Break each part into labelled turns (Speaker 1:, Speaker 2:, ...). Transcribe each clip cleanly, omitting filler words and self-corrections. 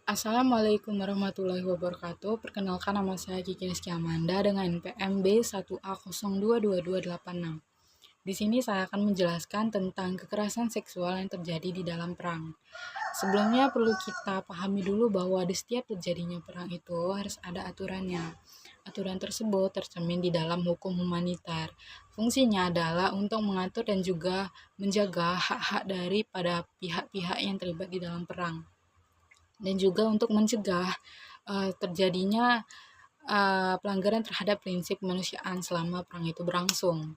Speaker 1: Assalamualaikum warahmatullahi wabarakatuh. Perkenalkan, nama saya Kiki Rizky Amanda dengan NPM B1A022286. Di sini saya akan menjelaskan tentang kekerasan seksual yang terjadi di dalam perang. Sebelumnya perlu kita pahami dulu bahwa di setiap terjadinya perang itu harus ada aturannya. Aturan tersebut tercermin di dalam hukum humaniter. Fungsinya adalah untuk mengatur dan juga menjaga hak-hak daripada pihak-pihak yang terlibat di dalam perang, dan juga untuk mencegah terjadinya pelanggaran terhadap prinsip kemanusiaan selama perang itu berlangsung.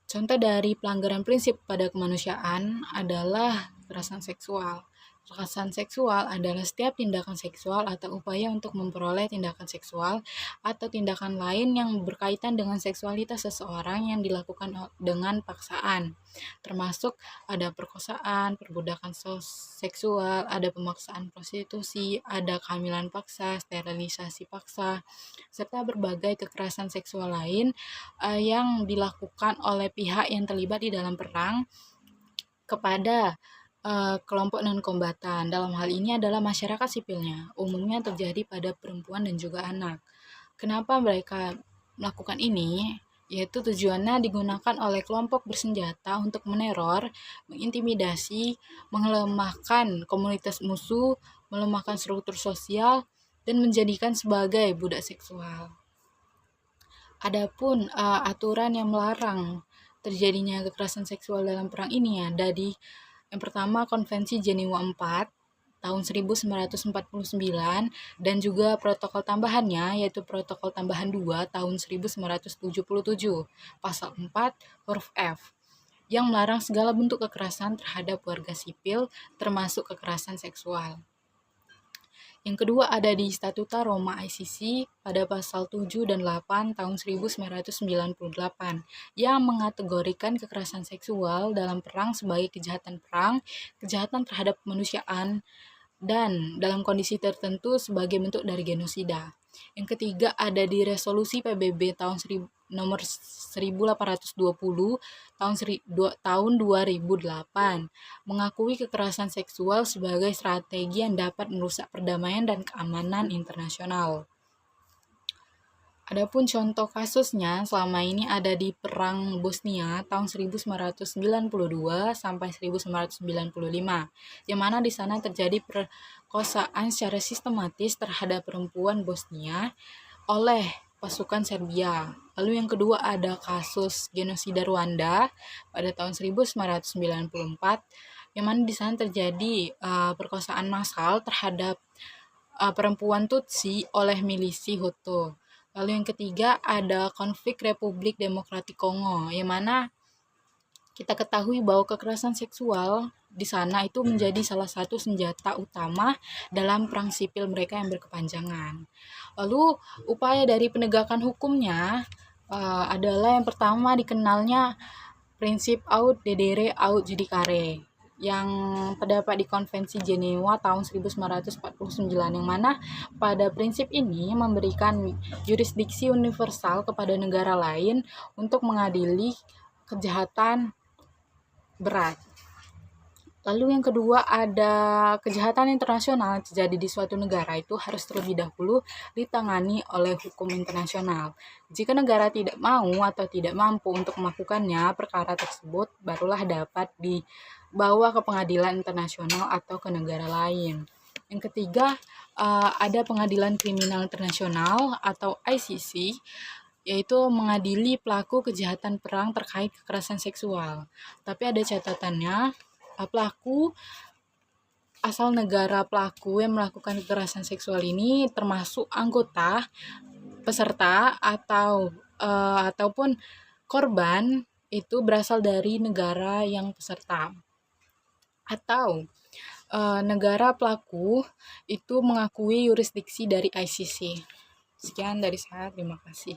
Speaker 1: Contoh dari pelanggaran prinsip pada kemanusiaan adalah kekerasan seksual. Kekerasan seksual adalah setiap tindakan seksual atau upaya untuk memperoleh tindakan seksual atau tindakan lain yang berkaitan dengan seksualitas seseorang yang dilakukan dengan paksaan, termasuk ada perkosaan, perbudakan seksual, ada pemaksaan prostitusi, ada kehamilan paksa, sterilisasi paksa, serta berbagai kekerasan seksual lain yang dilakukan oleh pihak yang terlibat di dalam perang kepada kelompok non-kombatan. Dalam hal ini adalah masyarakat sipilnya, umumnya terjadi pada perempuan dan juga anak. Kenapa mereka melakukan ini? Yaitu tujuannya digunakan oleh kelompok bersenjata untuk meneror, mengintimidasi, melemahkan komunitas musuh, melemahkan struktur sosial, dan menjadikan sebagai budak seksual. Adapun aturan yang melarang terjadinya kekerasan seksual dalam perang ini ada di yang pertama Konvensi Jenewa 4 tahun 1949 dan juga protokol tambahannya yaitu protokol tambahan 2 tahun 1977 pasal 4 huruf F yang melarang segala bentuk kekerasan terhadap warga sipil termasuk kekerasan seksual. Yang kedua ada di Statuta Roma ICC pada pasal 7 dan 8 tahun 1998 yang mengategorikan kekerasan seksual dalam perang sebagai kejahatan perang, kejahatan terhadap kemanusiaan, dan dalam kondisi tertentu sebagai bentuk dari genosida. Yang ketiga ada di Resolusi PBB nomor 1820 tahun 2008 mengakui kekerasan seksual sebagai strategi yang dapat merusak perdamaian dan keamanan internasional. Adapun contoh kasusnya selama ini ada di Perang Bosnia tahun 1992 sampai 1995, yang mana di sana terjadi perkosaan secara sistematis terhadap perempuan Bosnia oleh pasukan Serbia. Lalu yang kedua ada kasus genosida Rwanda pada tahun 1994, yang mana di sana terjadi perkosaan massal terhadap perempuan Tutsi oleh milisi Hutu. Lalu yang ketiga ada konflik Republik Demokratik Kongo, yang mana kita ketahui bahwa kekerasan seksual di sana itu menjadi salah satu senjata utama dalam perang sipil mereka yang berkepanjangan. Lalu upaya dari penegakan hukumnya adalah yang pertama dikenalnya prinsip aut dedere aut judicare yang terdapat di Konvensi Jenewa tahun 1949, yang mana pada prinsip ini memberikan jurisdiksi universal kepada negara lain untuk mengadili kejahatan berat. Lalu yang kedua ada kejahatan internasional yang terjadi di suatu negara itu harus terlebih dahulu ditangani oleh hukum internasional. Jika negara tidak mau atau tidak mampu untuk melakukannya, perkara tersebut barulah dapat dibawa ke pengadilan internasional atau ke negara lain. Yang ketiga ada pengadilan kriminal internasional atau ICC, yaitu mengadili pelaku kejahatan perang terkait kekerasan seksual. Tapi ada catatannya, pelaku asal negara pelaku yang melakukan kekerasan seksual ini termasuk anggota, peserta ataupun korban itu berasal dari negara yang peserta, atau negara pelaku itu mengakui yurisdiksi dari ICC. Sekian dari saya, terima kasih.